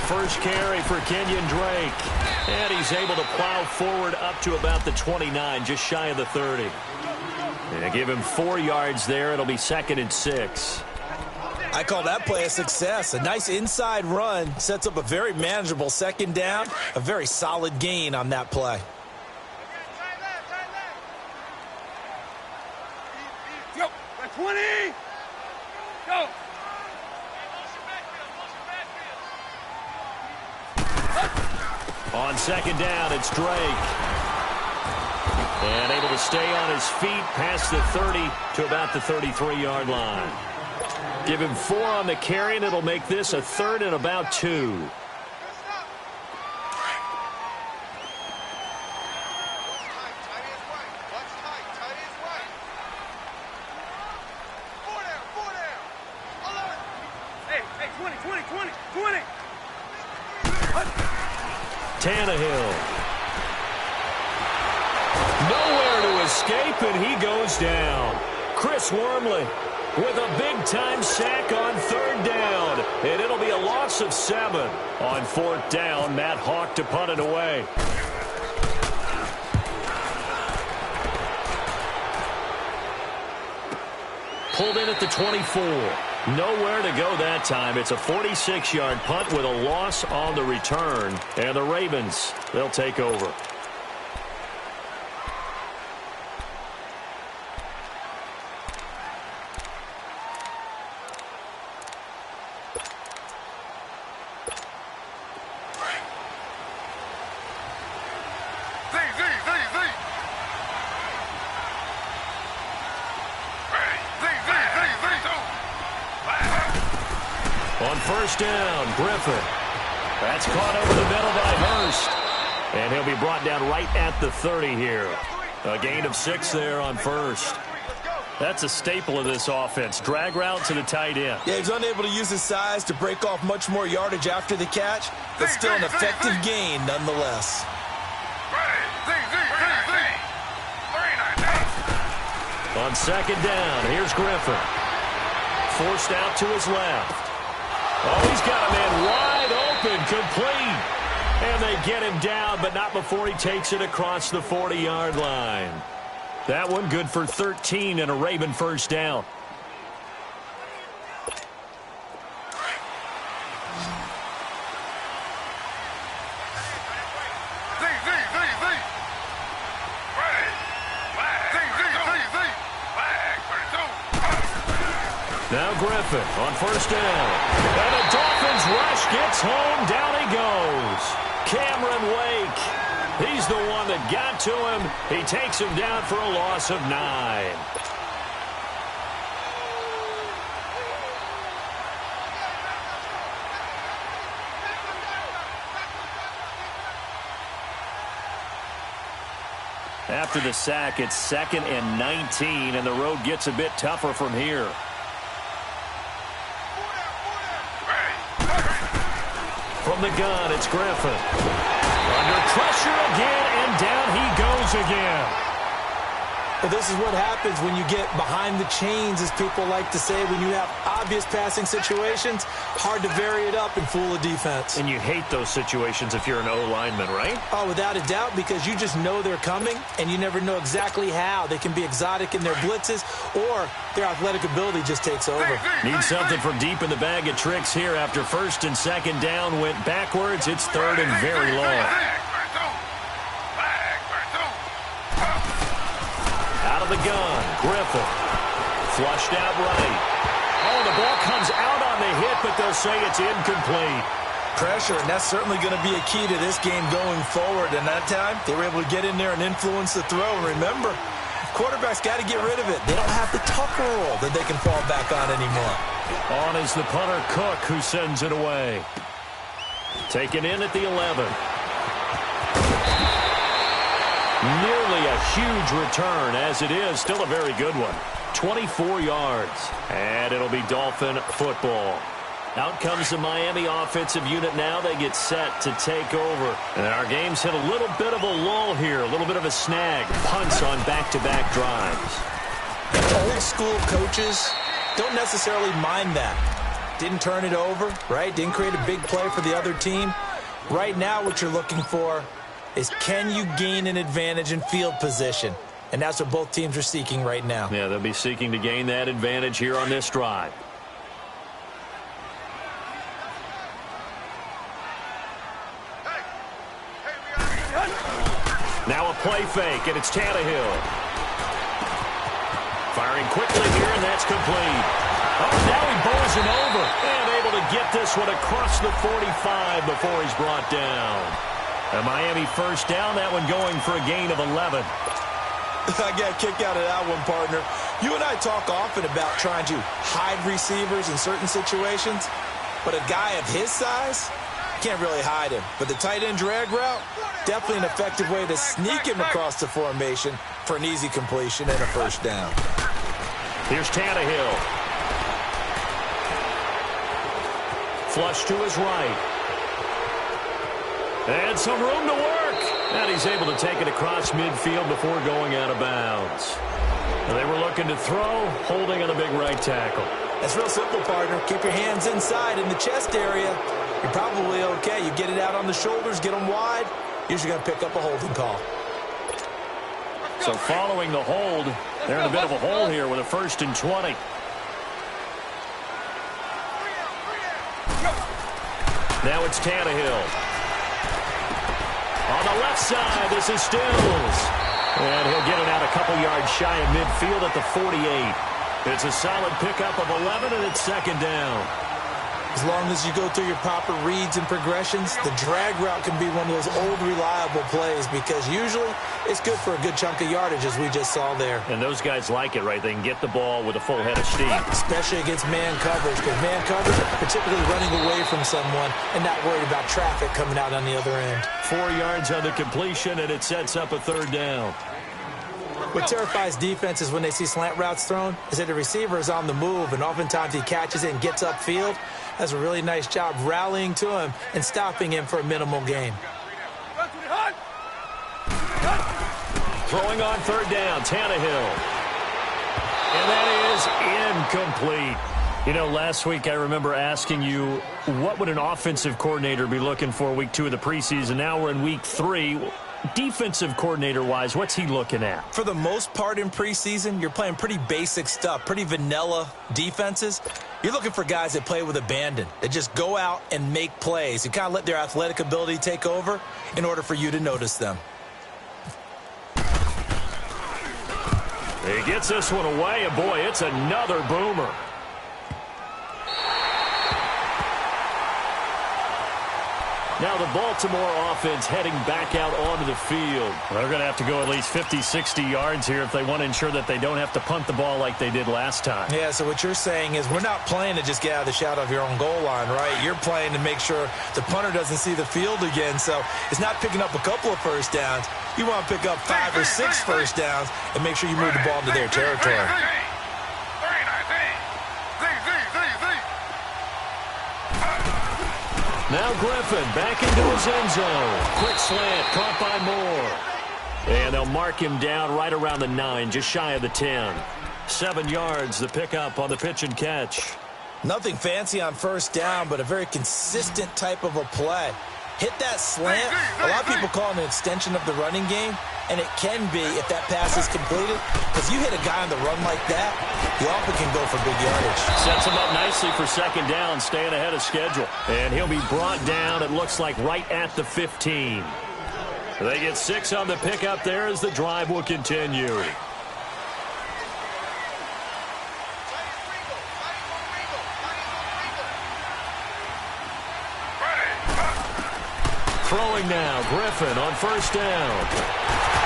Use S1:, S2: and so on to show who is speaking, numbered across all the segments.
S1: first carry for Kenyon Drake. And he's able to plow forward up to about the 29, just shy of the 30. And give him 4 yards there. It'll be 2nd and 6.
S2: I call that play a success. A nice inside run sets up a very manageable 2nd down. A very solid gain on that play.
S3: Yo, 20. Go.
S1: On 2nd down, it's Drake. And able to stay on his feet past the 30 to about the 33-yard line. Give him 4 on the carry, and it'll make this a 3rd and about 2. Tannehill. Nowhere to escape, and he goes down. Chris Wormley with a big-time sack on 3rd down. And it'll be a loss of 7. On 4th down, Matt Hawk to punt it away. Pulled in at the 24. Nowhere to go that time. It's a 46-yard punt with a loss on the return. And the Ravens, they'll take over. On 1st down, Griffin. That's caught over the middle by Hurst. And he'll be brought down right at the 30 here. A gain of 6 there on 1st. That's a staple of this offense. Drag route to the tight end.
S2: Yeah, he's unable to use his size to break off much more yardage after the catch, but still an effective gain nonetheless.
S1: On 2nd down, here's Griffin. Forced out to his left. Oh, he's got a man wide open, complete. And they get him down, but not before he takes it across the 40-yard line. That one good for 13 and a Raven 1st down. Now Griffin on 1st down. And the Dolphins rush gets home. Down he goes. Cameron Wake. He's the one that got to him. He takes him down for a loss of 9. After the sack, it's 2nd and 19, and the road gets a bit tougher from here. From the gun, it's Griffin. Under pressure again, and down he goes again.
S2: Well, this is what happens when you get behind the chains, as people like to say. When you have obvious passing situations, hard to vary it up and fool a defense.
S1: And you hate those situations if you're an O-lineman, right?
S2: Oh, without a doubt, because you just know they're coming, and you never know exactly how. They can be exotic in their blitzes, or their athletic ability just takes over.
S1: Need something from deep in the bag of tricks here after 1st and 2nd down went backwards. It's 3rd and very long. Out of the gun, Griffin. Flushed out right. Oh, the ball comes out on the hit, but they'll say it's incomplete.
S2: Pressure, and that's certainly going to be a key to this game going forward. And that time, they were able to get in there and influence the throw. And remember, quarterbacks got to get rid of it. They don't have the Tucker roll that they can fall back on anymore.
S1: On is the punter, Cook, who sends it away. Taken in at the 11. Nearly a huge return, as it is. Still a very good one. 24 yards. And it'll be Dolphin football. Out comes the Miami offensive unit now. They get set to take over. And our game's hit a little bit of a lull here. A little bit of a snag. Punts on back-to-back drives.
S2: Old school coaches don't necessarily mind that. didn't turn it over, right? Didn't create a big play for the other team. Right now what you're looking for is, can you gain an advantage in field position? And that's what both teams are seeking right now.
S1: Yeah, they'll be seeking to gain that advantage here on this drive. Now a play fake, and it's Tannehill. Firing quickly here, and that's complete. Oh, now he bowls it over. And able to get this one across the 45 before he's brought down. A Miami first down, that one going for a gain of 11.
S2: I got a kick out of that one, partner. You and I talk often about trying to hide receivers in certain situations, but a guy of his size, can't really hide him. But the tight end drag route, definitely an effective way to sneak him across the formation for an easy completion and a first down.
S1: Here's Tannehill. Flush to his right. And some room to work. And he's able to take it across midfield before going out of bounds. And they were looking to throw, holding on the big right tackle.
S2: That's real simple, partner. Keep your hands inside in the chest area. You're probably okay. You get it out on the shoulders, get them wide. Usually going to pick up a holding call.
S1: So following the hold, they're in a bit of a hole here with a 1st and 20. Now it's Tannehill. On the left side, this is Stills. And he'll get it out a couple yards shy of midfield at the 48. It's a solid pickup of 11, and it's 2nd down.
S2: As long as you go through your proper reads and progressions, the drag route can be one of those old reliable plays because usually it's good for a good chunk of yardage, as we just saw there.
S1: And those guys like it, right? They can get the ball with a full head of steam.
S2: Especially against man coverage, because man coverage, particularly running away from someone and not worried about traffic coming out on the other end.
S1: 4 yards on the completion, and it sets up a 3rd down.
S2: What terrifies defenses when they see slant routes thrown is that the receiver is on the move, and oftentimes he catches it and gets upfield. Does a really nice job rallying to him and stopping him for a minimal gain.
S1: Throwing on 3rd down, Tannehill. And that is incomplete. You know, last week I remember asking you, what would an offensive coordinator be looking for week 2 of the preseason? Now we're in week 3. Defensive coordinator-wise, what's he looking at?
S2: For the most part in preseason, you're playing pretty basic stuff, pretty vanilla defenses. You're looking for guys that play with abandon, that just go out and make plays and kind of let their athletic ability take over in order for you to notice them.
S1: He gets this one away, and boy, it's another boomer. Now the Baltimore offense heading back out onto the field. They're going to have to go at least 50, 60 yards here if they want to ensure that they don't have to punt the ball like they did last time.
S2: Yeah, so what you're saying is we're not playing to just get out of the shadow of your own goal line, right? You're playing to make sure the punter doesn't see the field again. So it's not picking up a couple of first downs. You want to pick up 5 or 6 first downs and make sure you move the ball into their territory.
S1: Now Griffin back into his end zone. Quick slant, caught by Moore. And they'll mark him down right around the 9, just shy of the 10. 7 yards, the pickup on the pitch and catch.
S2: Nothing fancy on first down, but a very consistent type of a play. Hit that slant. A lot of people call it an extension of the running game, and it can be if that pass is completed. Because you hit a guy on the run like that, you often can go for big yardage.
S1: Sets him up nicely for 2nd down, staying ahead of schedule. And he'll be brought down, it looks like, right at the 15. They get 6 on the pickup there as the drive will continue. Throwing now, Griffin on first down.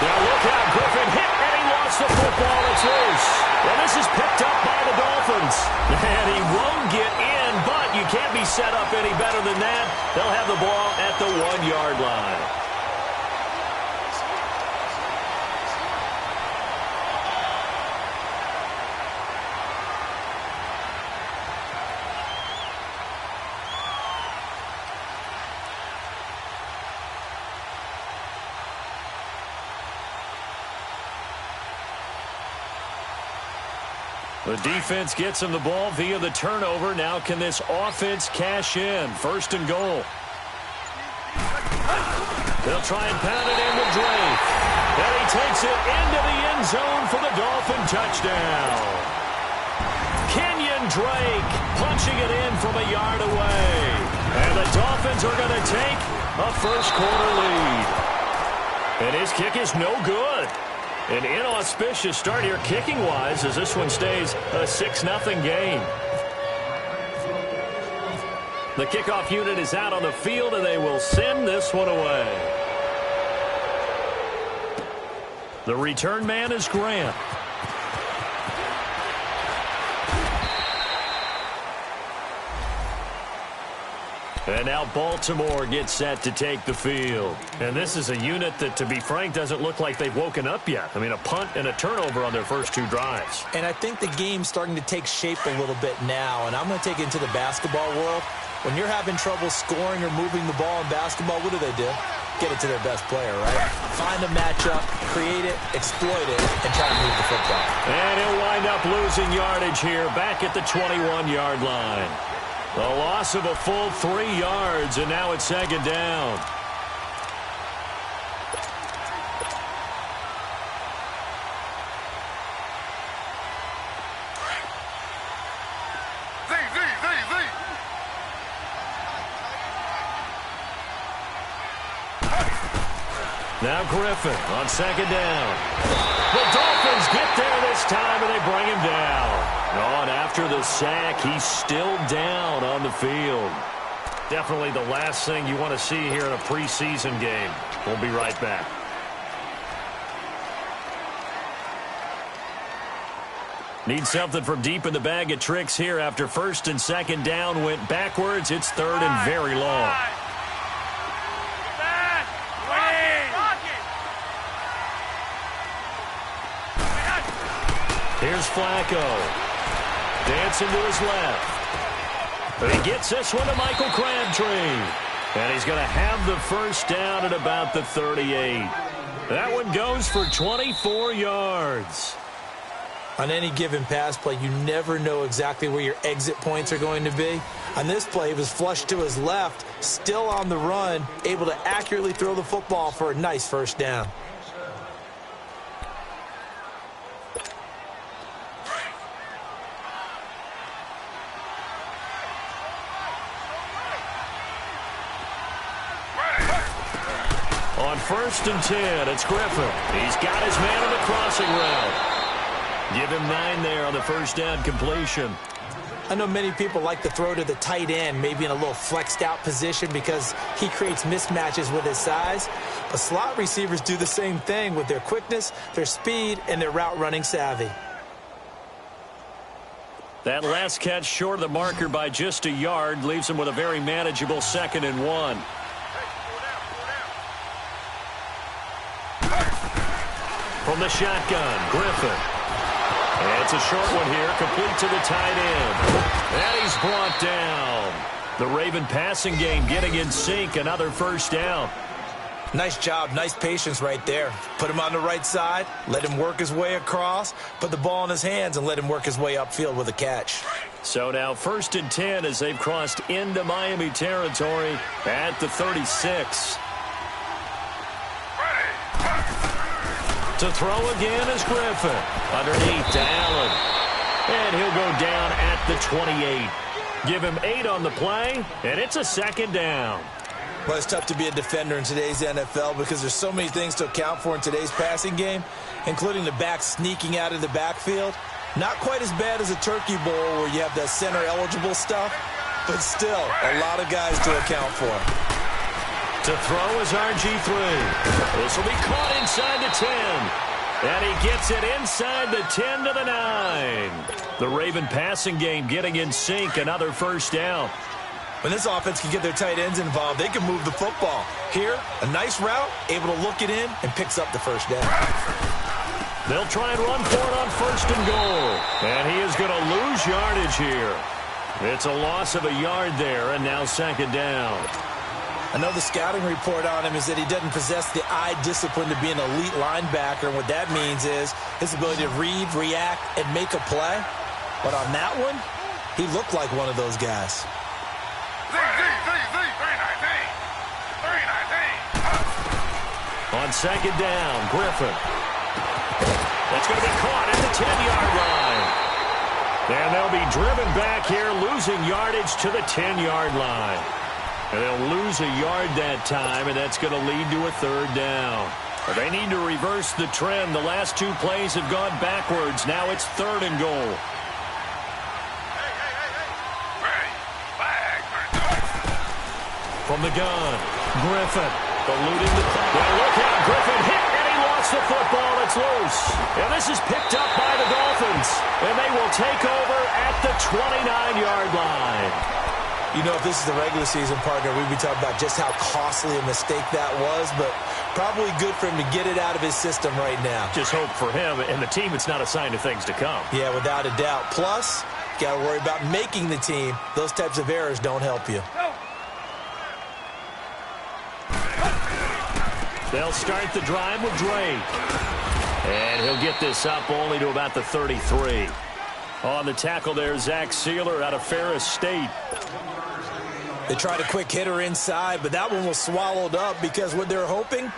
S1: Now look out, Griffin hit, and he lost the football. It's loose. Well, this is picked up by the Dolphins. And he won't get in, but you can't be set up any better than that. They'll have the ball at the 1-yard line. The defense gets him the ball via the turnover. Now can this offense cash in? First and goal. They'll try and pound it in with Drake. And he takes it into the end zone for the Dolphin touchdown. Kenyon Drake punching it in from a yard away. And the Dolphins are going to take a first-quarter lead. And his kick is no good. An inauspicious start here kicking-wise as this one stays a 6-0 game. The kickoff unit is out on the field, and they will send this one away. The return man is Grant. And now Baltimore gets set to take the field. And this is a unit that, to be frank, doesn't look like they've woken up yet. I mean, a punt and a turnover on their first two drives.
S2: And I think the game's starting to take shape a little bit now. And I'm going to take it into the basketball world. When you're having trouble scoring or moving the ball in basketball, what do? Get it to their best player, right? Find a matchup, create it, exploit it, and try to move the football.
S1: And he'll wind up losing yardage here back at the 21-yard line. The loss of a full 3 yards, and now it's second down. Now Griffin on second down. The Dolphins get there this time, and they bring him down. Oh, and after the sack, he's still down on the field. Definitely the last thing you want to see here in a preseason game. We'll be right back. Need something from deep in the bag of tricks here after first and second down went backwards. It's third and very long. Here's Flacco. Dancing to his left. But he gets this one to Michael Crabtree. And he's going to have the first down at about the 38. That one goes for 24 yards.
S2: On any given pass play, you never know exactly where your exit points are going to be. On this play, he was flushed to his left, still on the run, able to accurately throw the football for a nice first down.
S1: On first and 10, it's Griffin. He's got his man on the crossing route. Give him 9 there on the first down completion.
S2: I know many people like to throw to the tight end, maybe in a little flexed out position because he creates mismatches with his size. But slot receivers do the same thing with their quickness, their speed, and their route running savvy.
S1: That last catch short of the marker by just a yard leaves him with a very manageable 2nd and 1. From the shotgun, Griffin. And it's a short one here, complete to the tight end. And he's brought down. The Raven passing game getting in sync, another first down.
S2: Nice job, nice patience right there. Put him on the right side, let him work his way across, put the ball in his hands, and let him work his way upfield with a catch.
S1: So now first and 10 as they've crossed into Miami territory at the 36. To throw again is Griffin. Underneath to Allen. And he'll go down at the 28. Give him 8 on the play, and it's a second down.
S2: Well, it's tough to be a defender in today's NFL because there's so many things to account for in today's passing game, including the back sneaking out of the backfield. Not quite as bad as a turkey bowl where you have the center-eligible stuff, but still a lot of guys to account for.
S1: To throw is RG3. This will be caught inside the 10. And he gets it inside the 10 to the 9. The Raven passing game getting in sync. Another first down.
S2: When this offense can get their tight ends involved, they can move the football. Here, a nice route, able to look it in, and picks up the first down.
S1: They'll try and run for it on first and goal. And he is going to lose yardage here. It's a loss of a yard there, and now second down.
S2: I know the scouting report on him is that he doesn't possess the eye discipline to be an elite linebacker. And what that means is his ability to read, react, and make a play. But on that one, he looked like one of those guys.
S1: On second down, Griffin. That's going to be caught at the 10-yard line. And they'll be driven back here, losing yardage to the 10-yard line. And they'll lose a yard that time, and that's going to lead to a third down. But they need to reverse the trend. The last two plays have gone backwards. Now it's third and goal. From the gun, Griffin eluding the clock. Well, look out, Griffin hit, and he lost the football. It's loose. And this is picked up by the Dolphins. And they will take over at the 29-yard line.
S2: You know, if this is the regular season, partner, we'd be talking about just how costly a mistake that was, but probably good for him to get it out of his system right now.
S1: Just hope for him and the team it's not a sign of things to come.
S2: Yeah, without a doubt. Plus, you got to worry about making the team. Those types of errors don't help you.
S1: They'll start the drive with Drake. And he'll get this up only to about the 33. On the tackle there, Zach Sealer out of Ferris State.
S2: They tried a quick hitter inside, but that one was swallowed up because what they're hoping,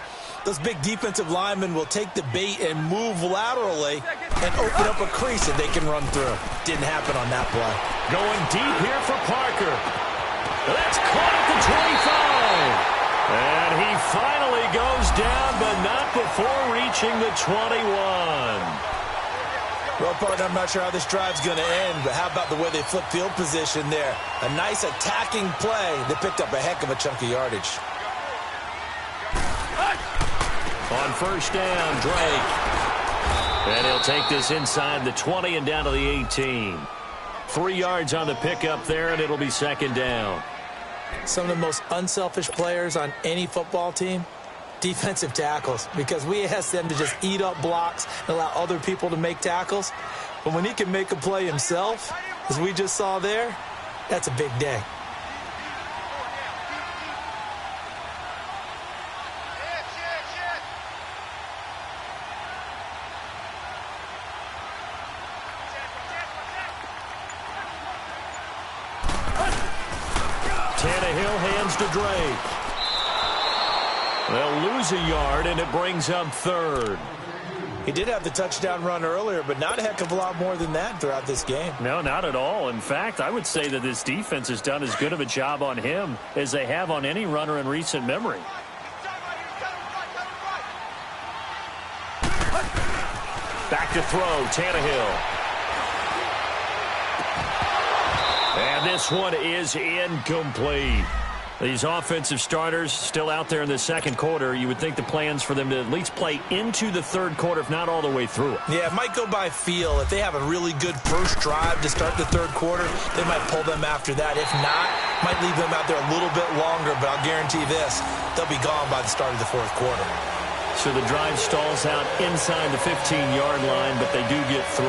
S2: those big defensive linemen will take the bait and move laterally and open up a crease that they can run through. Didn't happen on that play.
S1: Going deep here for Parker. That's caught at the 25. And he finally goes down, but not before reaching the 21.
S2: Well, partner, I'm not sure how this drive's going to end, but how about the way they flip field position there? A nice attacking play that picked up a heck of a chunk of yardage.
S1: On first down, Drake. And he'll take this inside the 20 and down to the 18. 3 yards on the pickup there, and it'll be second down.
S2: Some of the most unselfish players on any football team, defensive tackles, because we ask them to just eat up blocks and allow other people to make tackles. But when he can make a play himself, as we just saw there, that's a big day.
S1: Tannehill hands to Drake. They'll lose a yard, and it brings up third.
S2: He did have the touchdown run earlier, but not a heck of a lot more than that throughout this game.
S1: No, not at all. In fact, I would say that this defense has done as good of a job on him as they have on any runner in recent memory. Back to throw, Tannehill. And this one is incomplete. These offensive starters still out there in the second quarter. You would think the plans for them to at least play into the third quarter, if not all the way through it.
S2: Yeah, it might go by feel. If they have a really good first drive to start the third quarter, they might pull them after that. If not, might leave them out there a little bit longer, but I'll guarantee this, they'll be gone by the start of the fourth quarter.
S1: So the drive stalls out inside the 15-yard line, but they do get 3.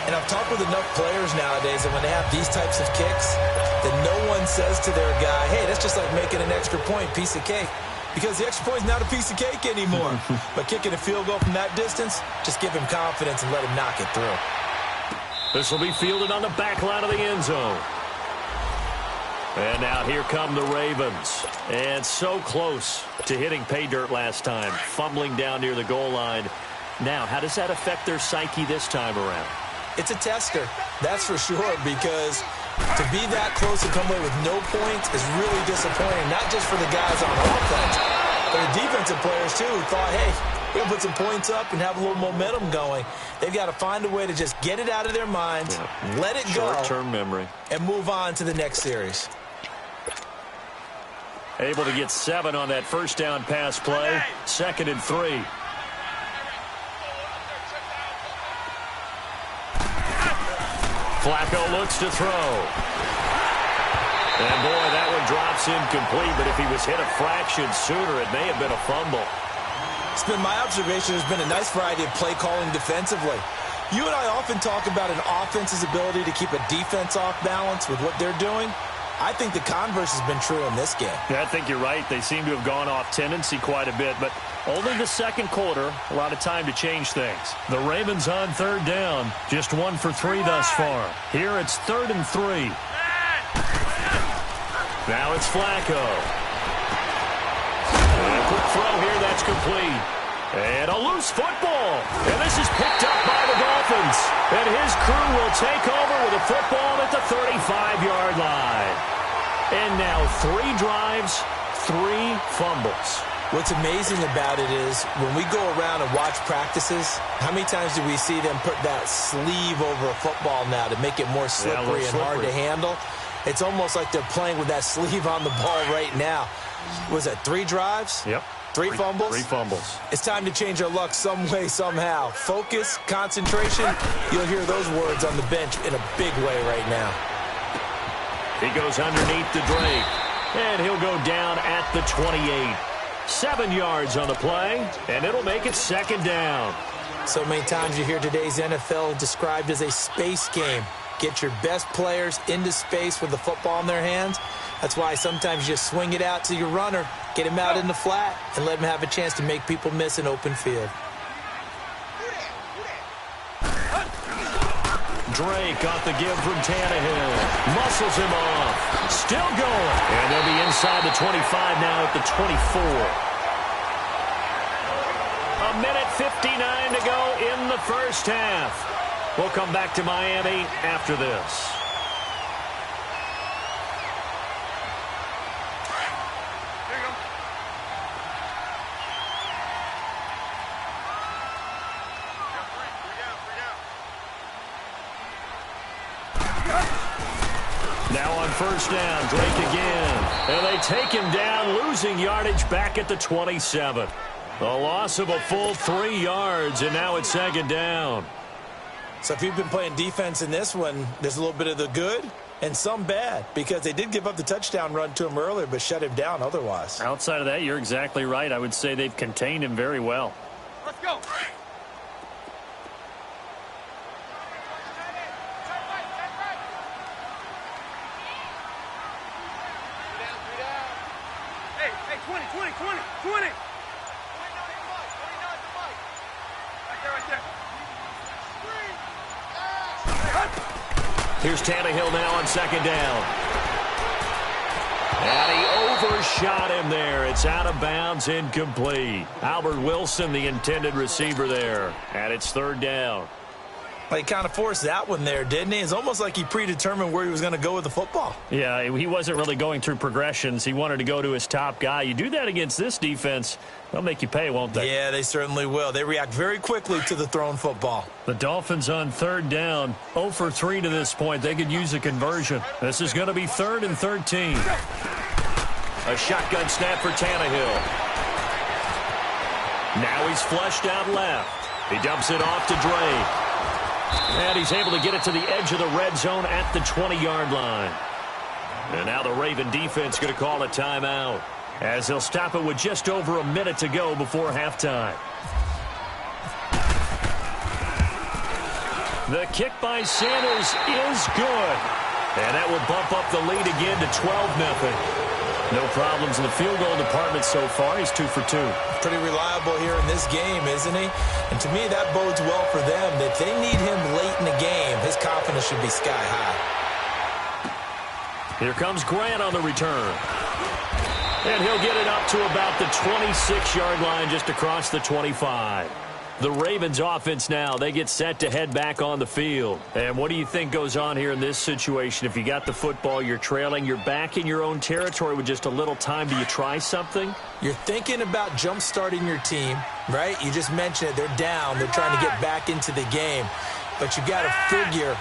S2: And I've talked with enough players nowadays that when they have these types of kicks, that no one says to their guy, hey, that's just like making an extra point, piece of cake. Because the extra point is not a piece of cake anymore. But kicking a field goal from that distance, just give him confidence and let him knock it through.
S1: This will be fielded on the back line of the end zone. And now here come the Ravens. And so close to hitting pay dirt last time, fumbling down near the goal line. Now, how does that affect their psyche this time around?
S2: It's a tester, that's for sure, because to be that close and come away with no points is really disappointing, not just for the guys on offense, but the defensive players, too, who thought, hey, we're going to put some points up and have a little momentum going. They've got to find a way to just get it out of their minds, let it go,
S1: short-term memory,
S2: and move on to the next series.
S1: Able to get 7 on that first down pass play, 2nd and 3. Flacco looks to throw. And, boy, that one drops incomplete, but if he was hit a fraction sooner, it may have been a fumble.
S2: It's been my observation. There's been a nice variety of play calling defensively. You and I often talk about an offense's ability to keep a defense off balance with what they're doing. I think the converse has been true in this game.
S1: Yeah, I think you're right. They seem to have gone off tendency quite a bit, but only the second quarter, a lot of time to change things. The Ravens on third down, just 1 for 3 thus far. Here it's 3rd and 3. Now it's Flacco. And a quick throw here, that's complete. And a loose football. And this is picked up by the Dolphins. And his crew will take over with a football at the 35-yard line. And now 3 drives, 3 fumbles.
S2: What's amazing about it is when we go around and watch practices, how many times do we see them put that sleeve over a football now to make it more slippery and hard to handle? It's almost like they're playing with that sleeve on the ball right now. Was it 3 drives?
S1: Yep.
S2: 3 fumbles?
S1: 3 fumbles.
S2: It's time to change our luck some way, somehow. Focus, concentration, you'll hear those words on the bench in a big way right now.
S1: He goes underneath to Drake, and he'll go down at the 28. 7 yards on the play, and it'll make it 2nd down.
S2: So many times you hear today's NFL described as a space game. Get your best players into space with the football in their hands. That's why sometimes you just swing it out to your runner, get him out in the flat, and let him have a chance to make people miss an open field.
S1: Drake got the give from Tannehill. Muscles him off. Still going. And they'll be inside the 25 now at the 24. 1:59 to go in the first half. We'll come back to Miami after this. Now on first down, Drake again. And they take him down, losing yardage back at the 27. A loss of a full 3 yards, and now it's 2nd down.
S2: So if you've been playing defense in this one, there's a little bit of the good and some bad, because they did give up the touchdown run to him earlier but shut him down otherwise.
S1: Outside of that, you're exactly right. I would say they've contained him very well.
S3: Let's go. Hey, 20.
S1: Here's Tannehill now on 2nd down. And he overshot him there. It's out of bounds, incomplete. Albert Wilson, the intended receiver there. And it's 3rd down.
S2: He kind of forced that one there, didn't he? It's almost like he predetermined where he was going to go with the football.
S1: Yeah, he wasn't really going through progressions. He wanted to go to his top guy. You do that against this defense, they'll make you pay, won't they?
S2: Yeah, they certainly will. They react very quickly to the thrown football.
S1: The Dolphins on 3rd down, 0 for 3 to this point. They could use a conversion. This is going to be 3rd and 13. A shotgun snap for Tannehill. Now he's flushed out left. He dumps it off to Drake. And he's able to get it to the edge of the red zone at the 20-yard line. And now the Raven defense going to call a timeout, as they'll stop it with just over a minute to go before halftime. The kick by Sanders is good. And that will bump up the lead again to 12-0. No problems in the field goal department so far. He's 2 for 2.
S2: Pretty reliable here in this game, isn't he? And to me, that bodes well for them. If they need him late in the game, his confidence should be sky high.
S1: Here comes Grant on the return. And he'll get it up to about the 26-yard line, just across the 25. The Ravens offense now, they get set to head back on the field. And what do you think goes on here in this situation? If you got the football, you're trailing, you're back in your own territory with just a little time. Do you try something?
S2: You're thinking about jump-starting your team, right? You just mentioned it. They're down. They're trying to get back into the game. But you got to figure,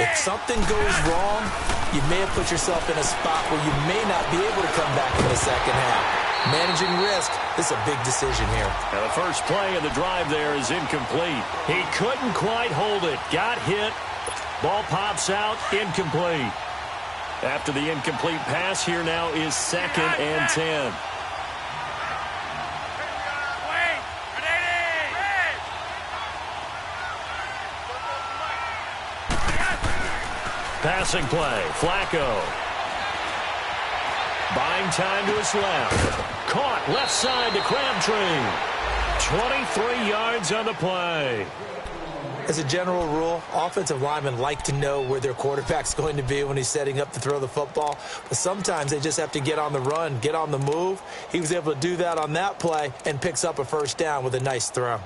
S2: if something goes wrong, you may have put yourself in a spot where you may not be able to come back in the second half. Managing risk, this is a big decision here.
S1: Now the first play of the drive there is incomplete. He couldn't quite hold it. Got hit. Ball pops out. Incomplete. After the incomplete pass, here now is 2nd and 10. Passing play. Flacco. Buying time to his left. Caught left side to Crabtree. 23 yards on the play.
S2: As a general rule, offensive linemen like to know where their quarterback's going to be when he's setting up to throw the football. But sometimes they just have to get on the run, get on the move. He was able to do that on that play and picks up a first down with a nice throw.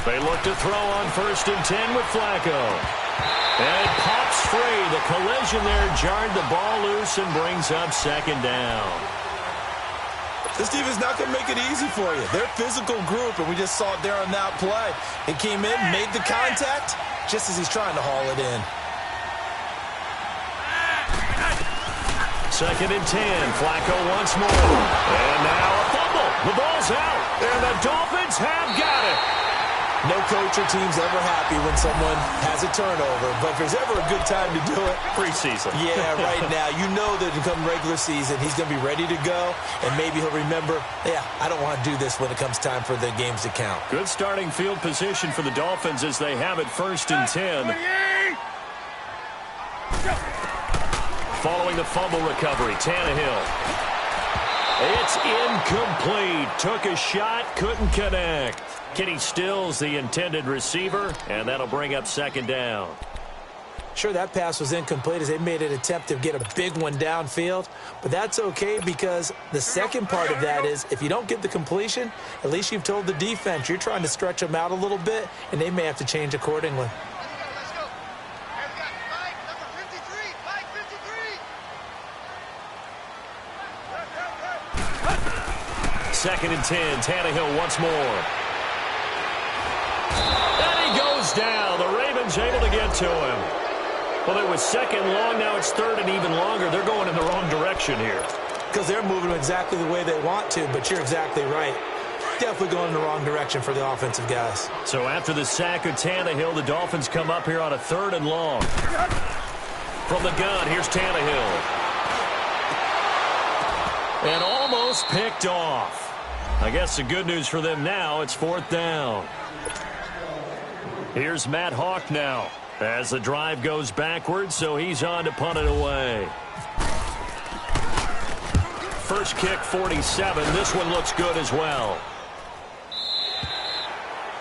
S1: They look to throw on 1st and 10 with Flacco. And it pops free. The collision there jarred the ball loose and brings up 2nd down.
S2: This defense not going to make it easy for you. They're a physical group, and we just saw it there on that play. He came in, made the contact, just as he's trying to haul it in.
S1: 2nd and 10. Flacco once more. And now a fumble. The ball's out. And the Dolphins have got it.
S2: No coach or team's ever happy when someone has a turnover, but if there's ever a good time to do it,
S1: preseason.
S2: Yeah, right now. You know that come regular season, he's going to be ready to go, and maybe he'll remember, yeah, I don't want to do this when it comes time for the games to count.
S1: Good starting field position for the Dolphins as they have it 1st and 10. Following the fumble recovery, Tannehill. It's incomplete. Took a shot, couldn't connect. Kenny Stills the intended receiver, and that'll bring up 2nd down.
S2: Sure, that pass was incomplete as they made an attempt to get a big one downfield, but that's okay because the second part of that is if you don't get the completion, at least you've told the defense you're trying to stretch them out a little bit, and they may have to change accordingly.
S3: Let's go. And we got Mike, number 53. Mike, 53.
S1: 2nd and 10. Tannehill once more. And he goes down. The Ravens able to get to him. Well, it was 2nd long. Now it's 3rd and even longer. They're going in the wrong direction here.
S2: Because they're moving exactly the way they want to, but you're exactly right. Definitely going in the wrong direction for the offensive guys.
S1: So after the sack of Tannehill, the Dolphins come up here on a 3rd and long. From the gun, here's Tannehill. And almost picked off. I guess the good news for them now, it's 4th down. Here's Matt Hawk now as the drive goes backwards, so he's on to punt it away. First kick, 47. This one looks good as well.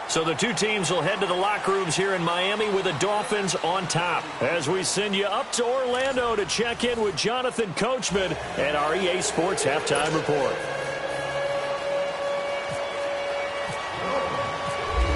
S1: So the two teams will head to the locker rooms here in Miami with the Dolphins on top. As we send you up to Orlando to check in with Jonathan Coachman and our EA Sports Halftime Report.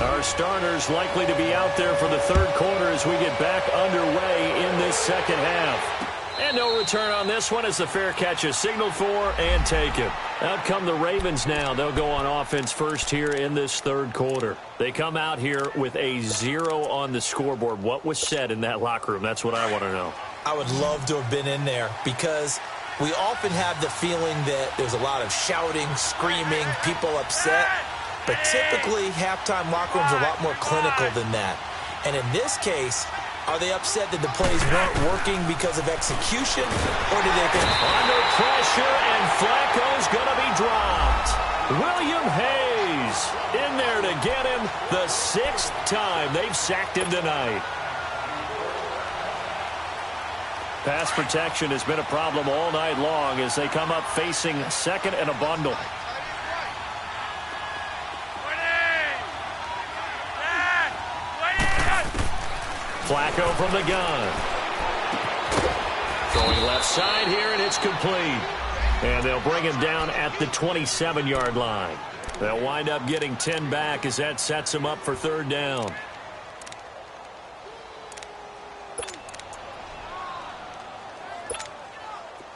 S1: Our starters likely to be out there for the 3rd quarter as we get back underway in this 2nd half. And no return on this one as the fair catch is signaled for and taken. Out come the Ravens now. They'll go on offense first here in this 3rd quarter. They come out here with a 0 on the scoreboard. What was said in that locker room? That's what I want to know.
S2: I would love to have been in there because we often have the feeling that there's a lot of shouting, screaming, people upset. But typically, halftime locker rooms are a lot more clinical than that. And in this case, are they upset that the plays weren't working because of execution? Or did they think...
S1: Under pressure, and Flacco's going to be dropped. William Hayes in there to get him the 6th time they've sacked him tonight. Pass protection has been a problem all night long as they come up facing 2nd and a bundle. Flacco from the gun. Going left side here, and it's complete. And they'll bring him down at the 27-yard line. They'll wind up getting 10 back as that sets him up for 3rd down.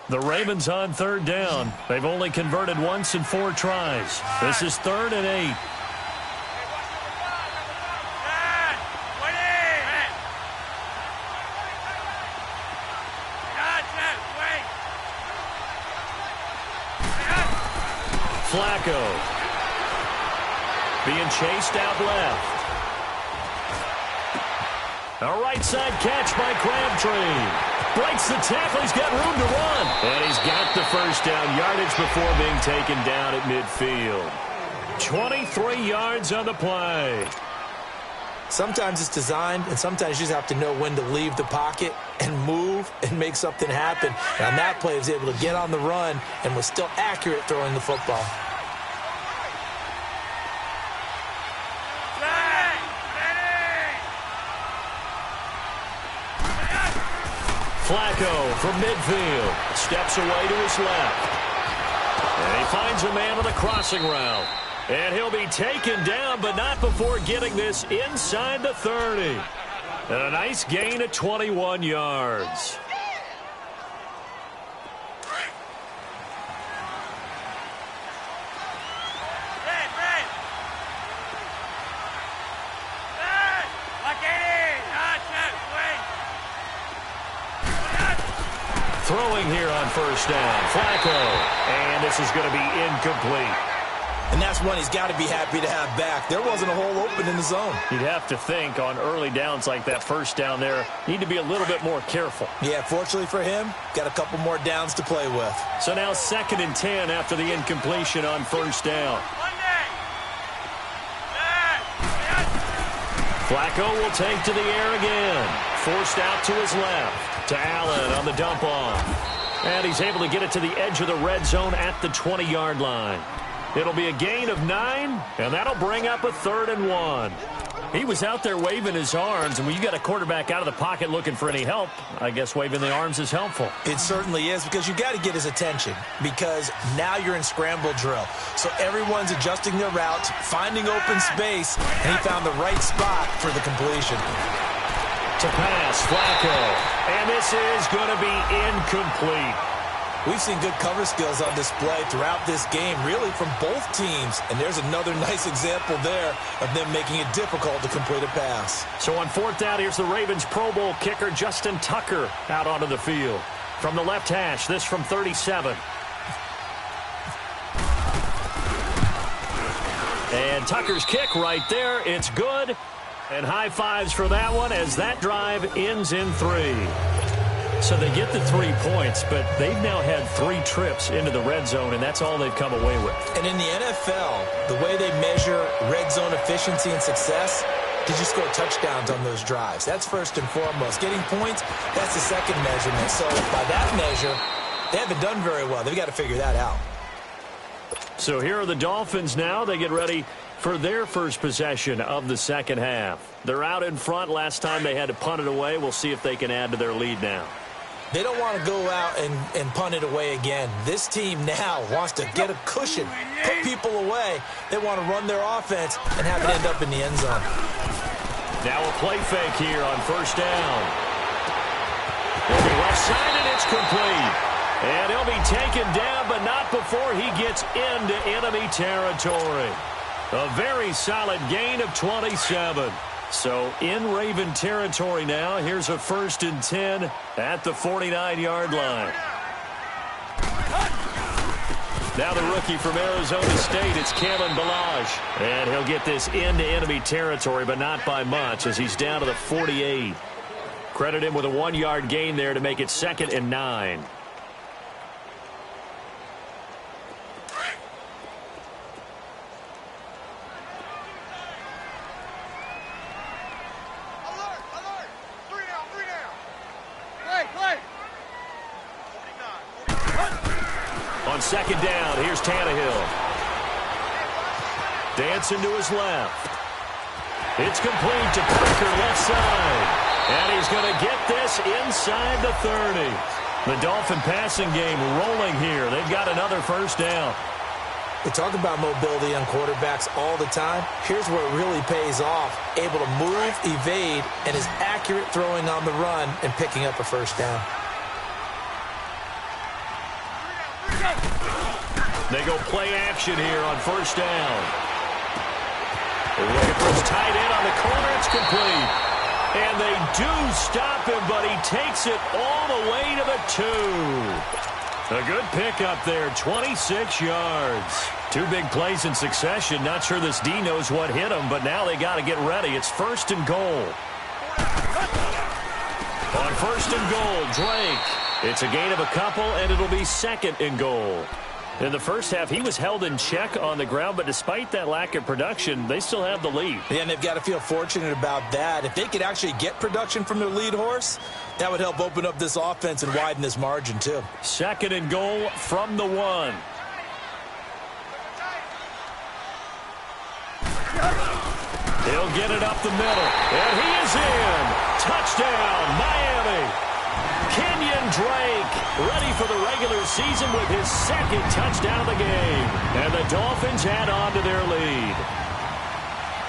S1: The Ravens on 3rd down. They've only converted once in 4 tries. This is 3rd and 8. Flacco being chased out left. A right side catch by Crabtree. Breaks the tackle. He's got room to run. And he's got the first down yardage before being taken down at midfield. 23 yards on the play.
S2: Sometimes it's designed, and sometimes you just have to know when to leave the pocket and move and make something happen. And on that play, he was able to get on the run and was still accurate throwing the football.
S1: Flacco from midfield. Steps away to his left. And he finds a man on the crossing route. And he'll be taken down, but not before getting this inside the 30. And a nice gain of 21 yards. Throwing here on first down. Flacco. And this is going to be incomplete.
S2: And that's one he's got to be happy to have back. There wasn't a hole open in the zone.
S1: You'd have to think on early downs like that first down there, need to be a little bit more careful.
S2: Yeah, fortunately for him, got a couple more downs to play with.
S1: So now 2nd and 10 after the incompletion on first down. Flacco will take to the air again. Forced out to his left. To Allen on the dump off. And he's able to get it to the edge of the red zone at the 20-yard line. It'll be a gain of 9, and that'll bring up a 3rd and 1. He was out there waving his arms, and when you got a quarterback out of the pocket looking for any help, I guess waving the arms is helpful.
S2: It certainly is, because you got to get his attention, because now you're in scramble drill. So everyone's adjusting their routes, finding open space, and he found the right spot for the completion.
S1: To pass, Flacco, and this is going to be incomplete.
S2: We've seen good cover skills on display throughout this game, really from both teams. And there's another nice example there of them making it difficult to complete a pass.
S1: So on 4th down, here's the Ravens Pro Bowl kicker Justin Tucker out onto the field. From the left hash, this from 37. And Tucker's kick right there. It's good. And high fives for that one as that drive ends in 3. So they get the 3 points, but they've now had 3 trips into the red zone, and that's all they've come away with.
S2: And in the NFL, the way they measure red zone efficiency and success, did you score touchdowns on those drives? That's first and foremost. Getting points, that's the second measurement. So by that measure, they haven't done very well. They've got to figure that out.
S1: So here are the Dolphins now. They get ready for their first possession of the second half. They're out in front. Last time they had to punt it away. We'll see if they can add to their lead now.
S2: They don't want to go out and punt it away again. This team now wants to get a cushion, put people away. They want to run their offense and have it end up in the end zone.
S1: Now a play fake here on first down. He'll be left side, and it's complete. And he'll be taken down, but not before he gets into enemy territory. A very solid gain of 27. So in Raven territory now. Here's a 1st and 10 at the 49-yard line. Now the rookie from Arizona State, it's Kalen Ballage. And he'll get this into enemy territory, but not by much, as he's down to the 48. Credit him with a 1-yard gain there to make it 2nd and 9. On 2nd down, here's Tannehill. Dancing to his left. It's complete to Parker, left side. And he's going to get this inside the 30. The Dolphin passing game rolling here. They've got another first down.
S2: We talk about mobility on quarterbacks all the time. Here's where it really pays off. Able to move, evade, and is accurate throwing on the run and picking up a first down.
S1: They go play action here on first down. They're looking for his tight end on the corner. It's complete. And they do stop him, but he takes it all the way to the 2. A good pickup there, 26 yards. 2 big plays in succession. Not sure this D knows what hit him, but now they got to get ready. It's 1st and goal. On first and goal, Drake. It's a gain of a couple, and it'll be second and goal. In the first half, he was held in check on the ground, but despite that lack of production, they still have the lead.
S2: Yeah, and they've got to feel fortunate about that. If they could actually get production from their lead horse, that would help open up this offense and widen this margin, too.
S1: Second and goal from the 1. He'll get it up the middle, and he is in. Touchdown, Miami. Kenyon Drake ready for the regular season with his second touchdown of the game. And the Dolphins add on to their lead.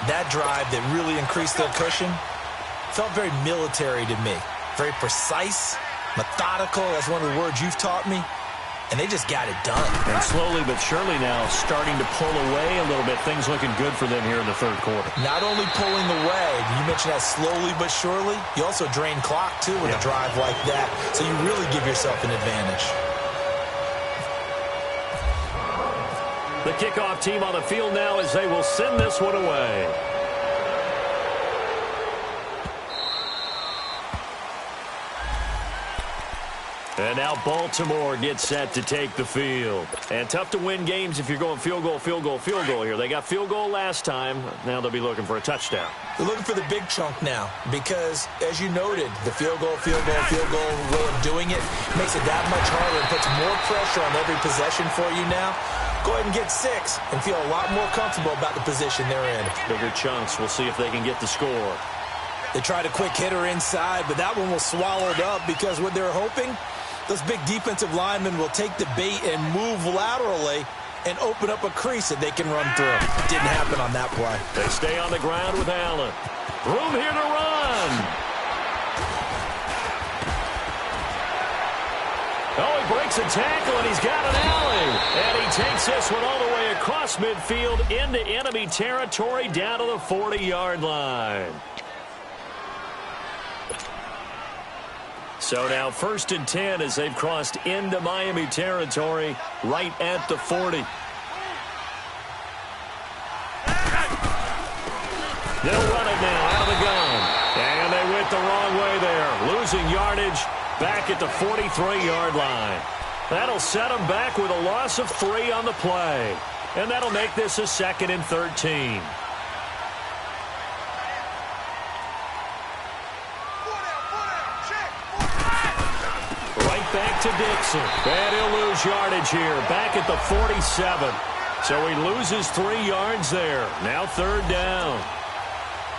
S2: That drive that really increased their cushion felt very military to me. Very precise, methodical. That's one of the words you've taught me. And they just got it done.
S1: And slowly but surely now starting to pull away a little bit. Things looking good for them here in the third quarter.
S2: Not only pulling away, you mentioned that slowly but surely, you also drain clock, too, with a drive like that. So you really give yourself an advantage.
S1: The kickoff team on the field now as they will send this one away. And now Baltimore gets set to take the field. And tough to win games if you're going field goal, field goal, field goal here. They got field goal last time. Now they'll be looking for a touchdown.
S2: They're looking for the big chunk now because, as you noted, the field goal way of doing it makes it that much harder and puts more pressure on every possession for you now. Go ahead and get 6 and feel a lot more comfortable about the position they're in.
S1: Bigger chunks. We'll see if they can get the score.
S2: They tried a quick hitter inside, but that one was swallowed up because what they're hoping, those big defensive linemen will take the bait and move laterally and open up a crease that they can run through. Didn't happen on that play.
S1: They stay on the ground with Allen. Room here to run. Oh, he breaks a tackle, and he's got an alley. And he takes this one all the way across midfield into enemy territory down to the 40-yard line. So now first and 10 as they've crossed into Miami territory right at the 40. They'll run it now out of the gun. And they went the wrong way there. Losing yardage back at the 43-yard line. That'll set them back with a loss of 3 on the play. And that'll make this a 2nd and 13. Back to Dixon. And he'll lose yardage here. Back at the 47. So he loses 3 yards there. Now 3rd down.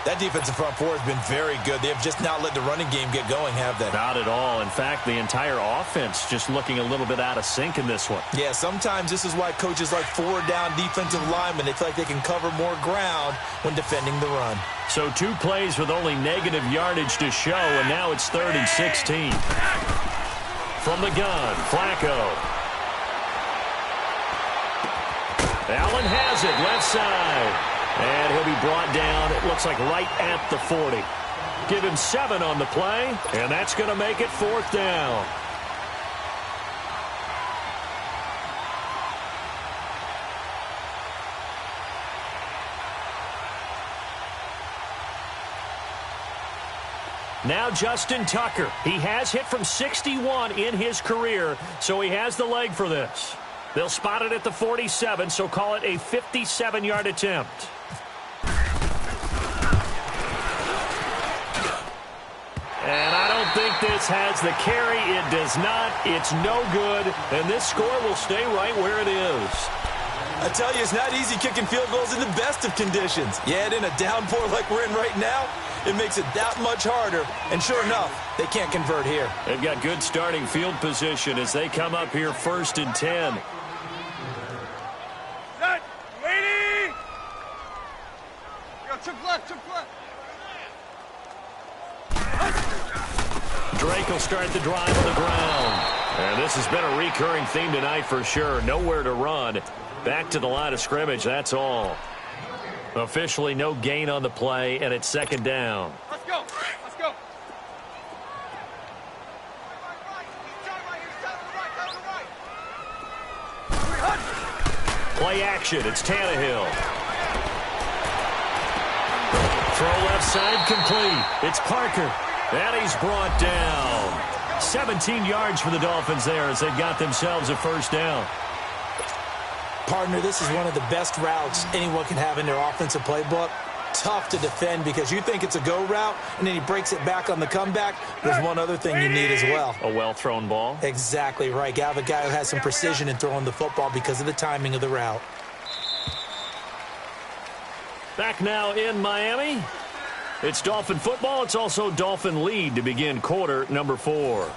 S2: That defensive front four has been very good. They have just not let the running game get going, have they?
S1: Not at all. In fact, the entire offense just looking a little bit out of sync in this one.
S2: Yeah, sometimes this is why coaches like 4-down defensive linemen, they feel like they can cover more ground when defending the run.
S1: So 2 plays with only negative yardage to show, and now it's 3rd and 16. From the gun, Flacco. Allen has it, left side. And he'll be brought down, it looks like right at the 40. Give him 7 on the play, and that's going to make it 4th down. Now Justin Tucker. He has hit from 61 in his career, so he has the leg for this. They'll spot it at the 47, so call it a 57-yard attempt. And I don't think this has the carry. It does not. It's no good. And this score will stay right where it is.
S2: I tell you, it's not easy kicking field goals in the best of conditions. Yet in a downpour like we're in right now, it makes it that much harder. And sure enough, they can't convert here.
S1: They've got good starting field position as they come up here 1st and 10.
S3: Set. Waiting. Yo, chip left, chip left.
S1: Drake will start the drive on the ground. And this has been a recurring theme tonight for sure. Nowhere to run. Back to the line of scrimmage, that's all. Officially no gain on the play, and it's 2nd down.
S3: Let's go. Let's go.
S1: Play action, it's Tannehill. Throw left side complete. It's Parker. And he's brought down. 17 yards for the Dolphins there as they got themselves a first down.
S2: Partner, this is one of the best routes anyone can have in their offensive playbook. Tough to defend because you think it's a go route, and then he breaks it back on the comeback. There's one other thing you need as well.
S1: A well-thrown ball.
S2: Exactly right. You have a guy who has some precision in throwing the football because of the timing of the route.
S1: Back now in Miami. It's Dolphin football. It's also Dolphin lead to begin quarter number 4.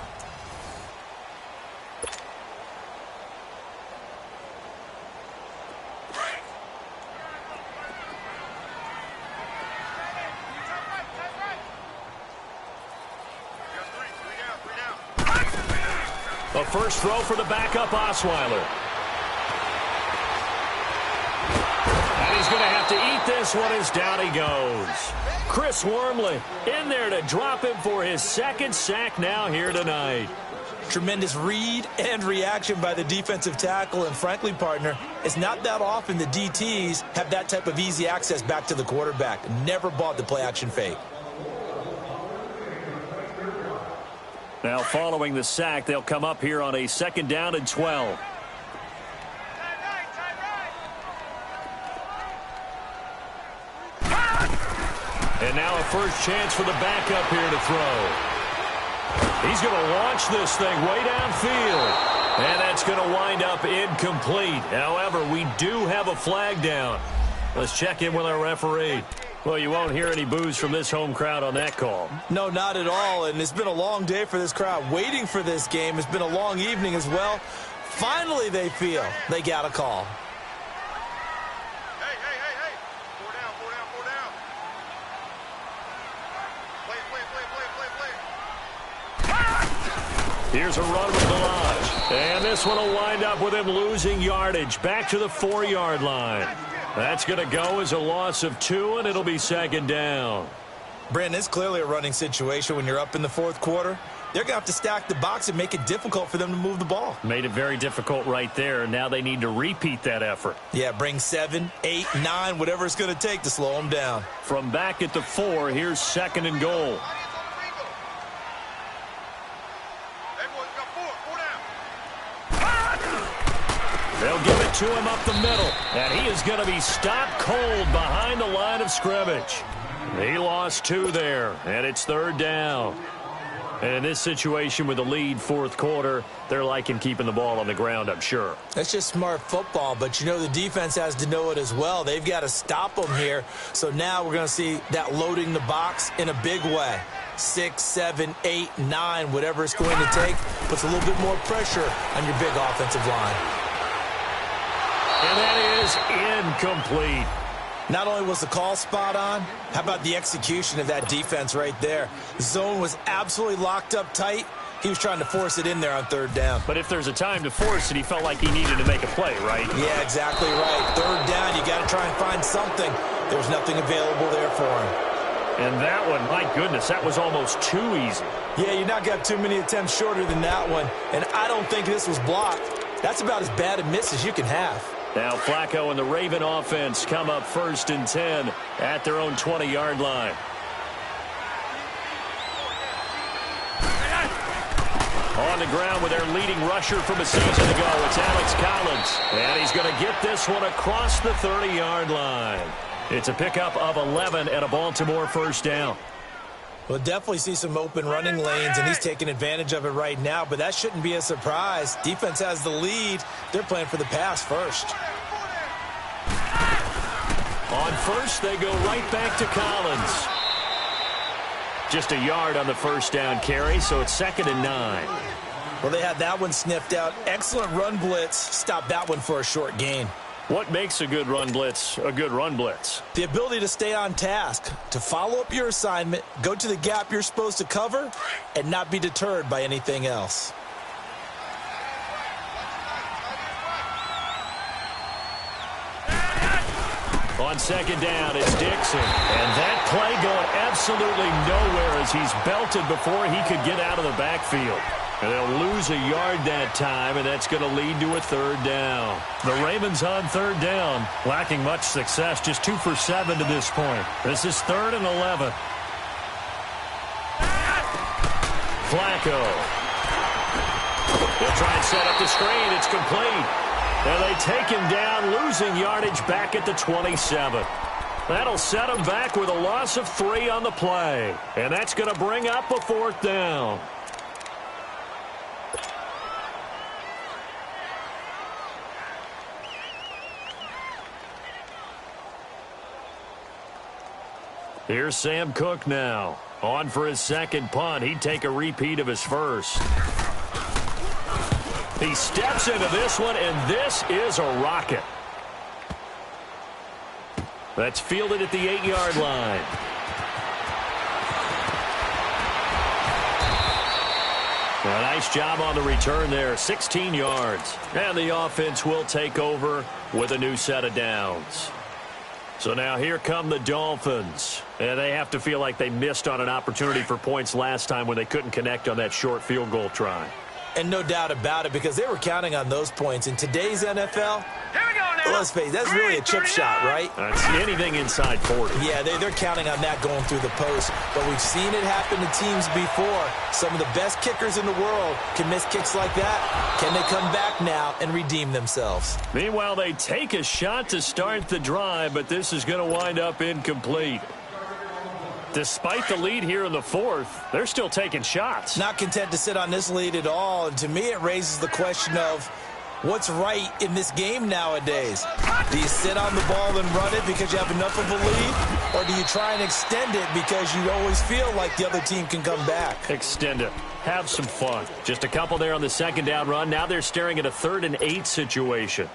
S1: A first throw for the backup Osweiler. And he's going to have to eat this one as down he goes. Chris Wormley in there to drop him for his second sack now here tonight.
S2: Tremendous read and reaction by the defensive tackle. And frankly, partner, it's not that often the DTs have that type of easy access back to the quarterback. Never bought the play-action fake.
S1: Now following the sack, they'll come up here on a 2nd down and 12. And now a first chance for the backup here to throw. He's going to launch this thing way downfield. And that's going to wind up incomplete. However, we do have a flag down. Let's check in with our referee. Well, you won't hear any boos from this home crowd on that call.
S2: No, not at all. And it's been a long day for this crowd waiting for this game. It's been a long evening as well. Finally, they feel they got a call.
S3: Hey. 4 down. Play.
S1: Here's a run with Delage. And this one will wind up with him losing yardage back to the 4-yard line. That's going to go as a loss of 2, and it'll be 2nd down.
S2: Brandon, it's clearly a running situation when you're up in the 4th quarter. They're going to have to stack the box and make it difficult for them to move the ball.
S1: Made it very difficult right there. Now they need to repeat that effort.
S2: Yeah, bring 7, 8, 9, whatever it's going to take to slow them down.
S1: From back at the 4, here's 2nd and goal.
S3: Everyone's got 4 down.
S1: They'll give it to him up the middle. And he is going to be stopped cold behind the line of scrimmage. He lost 2 there, and it's 3rd down. And in this situation with the lead 4th quarter, they're liking keeping the ball on the ground, I'm sure.
S2: That's just smart football, but you know the defense has to know it as well. They've got to stop them here. So now we're going to see that loading the box in a big way. 6, 7, 8, 9, whatever it's going to take, puts a little bit more pressure on your big offensive line.
S1: And that is incomplete.
S2: Not only was the call spot on, how about the execution of that defense right there? The zone was absolutely locked up tight. He was trying to force it in there on 3rd down.
S1: But if there's a time to force it, he felt like he needed to make a play, right?
S2: Yeah, exactly right. 3rd down, you got to try and find something. There was nothing available there for him.
S1: And that one, my goodness, that was almost too easy.
S2: Yeah, you're not got too many attempts shorter than that one. And I don't think this was blocked. That's about as bad a miss as you can have.
S1: Now Flacco and the Raven offense come up 1st and 10 at their own 20-yard line. On the ground with their leading rusher from a season ago, it's Alex Collins. And he's going to get this one across the 30-yard line. It's a pickup of 11 and a Baltimore 1st down.
S2: We'll definitely see some open running lanes, and he's taking advantage of it right now, but that shouldn't be a surprise. Defense has the lead. They're playing for the pass first.
S1: On 1st, they go right back to Collins. Just a yard on the 1st down carry, so it's 2nd and 9.
S2: Well, they had that one sniffed out. Excellent run blitz. Stop that one for a short gain.
S1: What makes a good run blitz a good run blitz?
S2: The ability to stay on task, to follow up your assignment, go to the gap you're supposed to cover, and not be deterred by anything else.
S1: On 2nd down, it's Dixon. And that play going absolutely nowhere as he's belted before he could get out of the backfield. And they'll lose a yard that time, and that's going to lead to a 3rd down. The Ravens on 3rd down, lacking much success, just 2 for 7 to this point. This is 3rd and 11. Flacco. They'll try and set up the screen. It's complete. And they take him down, losing yardage back at the 27. That'll set him back with a loss of 3 on the play. And that's going to bring up a 4th down. Here's Sam Cook now. On for his second punt. He'd take a repeat of his first. He steps into this one, and this is a rocket. That's fielded at the 8-yard line. A nice job on the return there. 16 yards. And the offense will take over with a new set of downs. So now here come the Dolphins. And they have to feel like they missed on an opportunity for points last time when they couldn't connect on that short field goal try.
S2: And no doubt about it, because they were counting on those points. In today's NFL, let's face it, that's really a chip shot, right?
S1: That's anything inside 40.
S2: Yeah, they're counting on that going through the post. But we've seen it happen to teams before. Some of the best kickers in the world can miss kicks like that. Can they come back now and redeem themselves?
S1: Meanwhile, they take a shot to start the drive, but this is going to wind up incomplete. Despite the lead here in the 4th, they're still taking shots.
S2: Not content to sit on this lead at all. And to me, it raises the question of what's right in this game nowadays. Do you sit on the ball and run it because you have enough of a lead? Or do you try and extend it because you always feel like the other team can come back?
S1: Extend it. Have some fun. Just a couple there on the second down run. Now they're staring at a 3rd and 8 situation.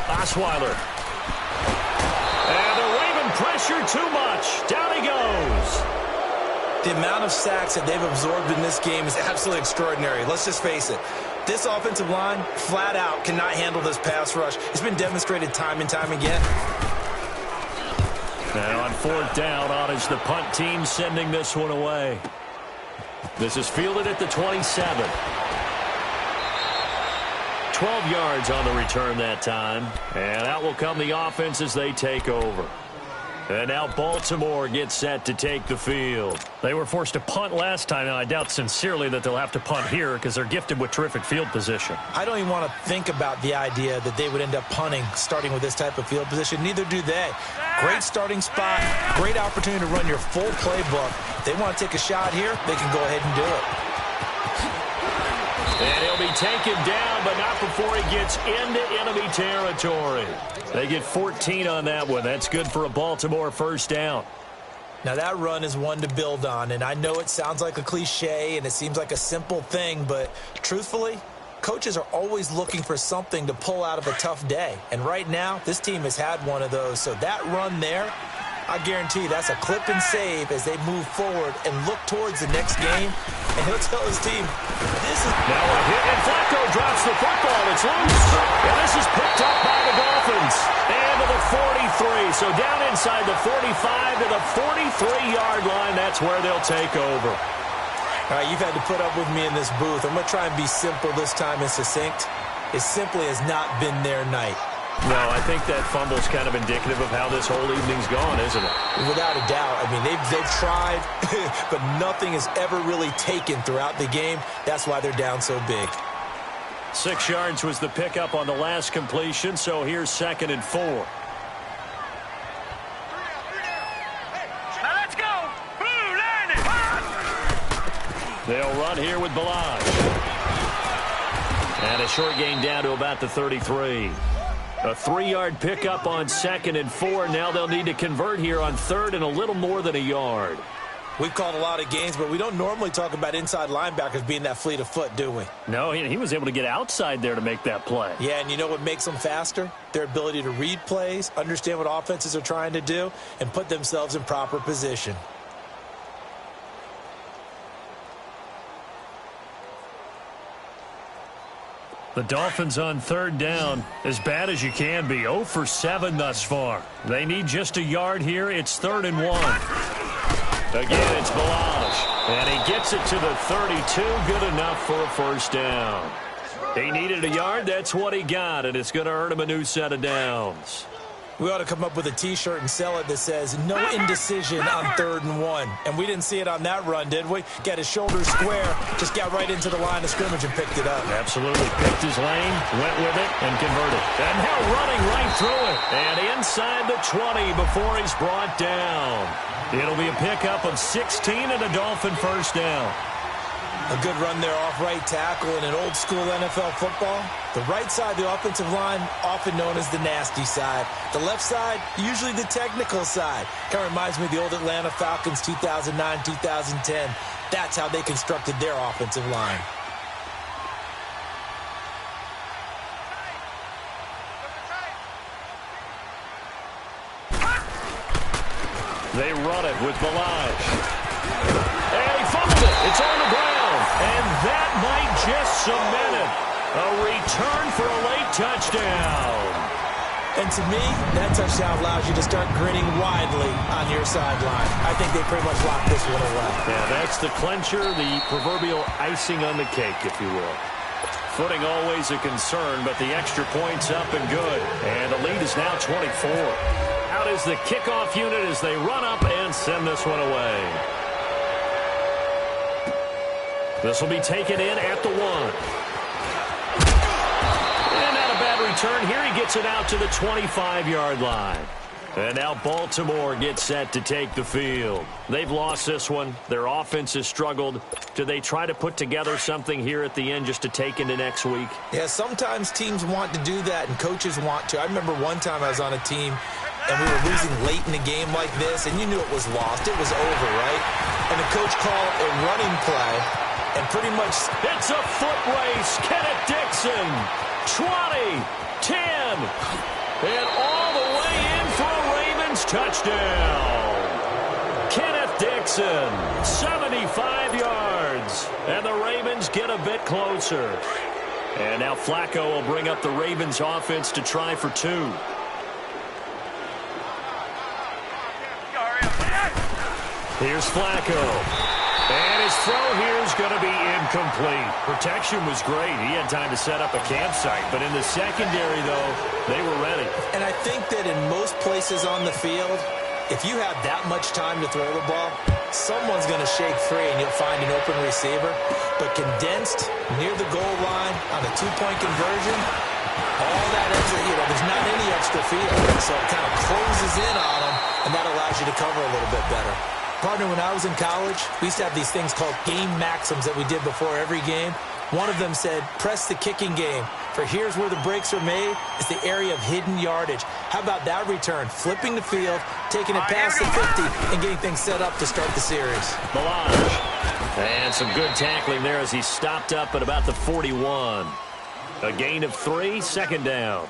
S1: Osweiler. And they're waving pressure too much. Down he goes.
S2: The amount of sacks that they've absorbed in this game is absolutely extraordinary. Let's just face it. This offensive line, flat out, cannot handle this pass rush. It's been demonstrated time and time again.
S1: And on 4th down, on is the punt team sending this one away. This is fielded at the 27. 12 yards on the return that time. And out will come the offense as they take over. And now Baltimore gets set to take the field. They were forced to punt last time, and I doubt sincerely that they'll have to punt here because they're gifted with terrific field position.
S2: I don't even want to think about the idea that they would end up punting starting with this type of field position. Neither do they. Great starting spot, great opportunity to run your full playbook. If they want to take a shot here, they can go ahead and do it.
S1: And he'll be taken down, but not before he gets into enemy territory. They get 14 on that one. That's good for a Baltimore first down.
S2: Now, that run is one to build on, and I know it sounds like a cliche and it seems like a simple thing, but truthfully, coaches are always looking for something to pull out of a tough day. And right now, this team has had one of those. So that run there, I guarantee you that's a clip and save as they move forward and look towards the next game. And he'll tell his team, this is...
S1: Now a hit, and Flacco drops the football. It's loose. And this is picked up by the Dolphins. And to the 43. So down inside the 45 to the 43-yard line. That's where they'll take over.
S2: All right, you've had to put up with me in this booth. I'm going to try and be simple this time and succinct. It simply has not been their night.
S1: No, I think that fumble's kind of indicative of how this whole evening's gone, isn't it?
S2: Without a doubt. I mean, they've tried, but nothing is ever really taken throughout the game. That's why they're down so big.
S1: 6 yards was the pickup on the last completion, so here's 2nd and 4.
S3: Now let's go. Blue line it.
S1: They'll run here with Balaj. And a short gain down to about the 33. A 3-yard pickup on 2nd and 4. Now they'll need to convert here on 3rd and a little more than a yard.
S2: We've called a lot of games, but we don't normally talk about inside linebackers being that fleet of foot, do we?
S1: No, he was able to get outside there to make that play.
S2: Yeah, and you know what makes them faster? Their ability to read plays, understand what offenses are trying to do, and put themselves in proper position.
S1: The Dolphins on 3rd down, as bad as you can be, 0 for 7 thus far. They need just a yard here. It's 3rd and 1. Again, it's Balaj, and he gets it to the 32. Good enough for a first down. He needed a yard. That's what he got, and it's going to earn him a new set of downs.
S2: We ought to come up with a T-shirt and sell it that says, no indecision on 3rd and 1. And we didn't see it on that run, did we? Got his shoulders square, just got right into the line of scrimmage and picked it up.
S1: Absolutely. Picked his lane, went with it, and converted. And now running right through it. And inside the 20 before he's brought down. It'll be a pickup of 16 and a Dolphin first down.
S2: A good run there off right tackle in an old-school NFL football. The right side, the offensive line, often known as the nasty side. The left side, usually the technical side. Kind of reminds me of the old Atlanta Falcons 2009-2010. That's how they constructed their offensive line.
S1: They run it with Balaj. And he fumbled it. It's on the ground. And that might just cement it. A return for a late touchdown.
S2: And to me, that touchdown allows you to start grinning widely on your sideline. I think they pretty much locked this one away.
S1: Yeah, that's the clincher, the proverbial icing on the cake, if you will. Footing always a concern, but the extra point's up and good. And the lead is now 24. Out is the kickoff unit as they run up and send this one away. This will be taken in at the 1. And not a bad return. Here he gets it out to the 25-yard line. And now Baltimore gets set to take the field. They've lost this one. Their offense has struggled. Do they try to put together something here at the end just to take into next week?
S2: Yeah, sometimes teams want to do that and coaches want to. I remember one time I was on a team and we were losing late in a game like this, and you knew it was lost. It was over, right? And the coach called a running play, and pretty much...
S1: It's a foot race. Kenneth Dixon, 20, 10, and all the way in for a Ravens touchdown. Kenneth Dixon, 75 yards, and the Ravens get a bit closer. And now Flacco will bring up the Ravens offense to try for 2. Here's Flacco. And his throw here is going to be incomplete. Protection was great. He had time to set up a campsite. But in the secondary, though, they were ready.
S2: And I think that in most places on the field, if you have that much time to throw the ball, someone's going to shake free and you'll find an open receiver. But condensed near the goal line on a 2-point conversion, all that extra, there's not any extra field. So it kind of closes in on them, and that allows you to cover a little bit better. Partner, when I was in college, we used to have these things called game maxims that we did before every game. One of them said, press the kicking game, for here's where the breaks are made. It's the area of hidden yardage. How about that return? Flipping the field, taking it past the 50, and getting things set up to start the series.
S1: Balaj. And some good tackling there as he stopped up at about the 41. A gain of 3, second down.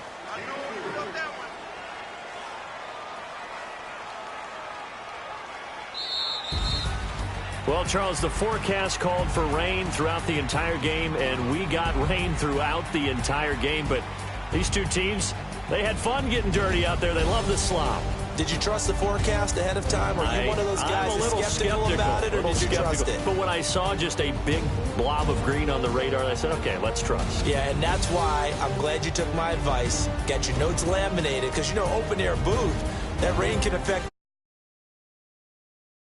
S1: Well, Charles, the forecast called for rain throughout the entire game, and we got rain throughout the entire game. But these two teams, they had fun getting dirty out there. They love the slop.
S2: Did you trust the forecast ahead of time? Or are you one of those guys that's skeptical about it, or did you trust it?
S1: But when I saw just a big blob of green on the radar, I said, okay, let's trust.
S2: Yeah, and that's why I'm glad you took my advice. Got your notes laminated, because, open-air booth, that rain can affect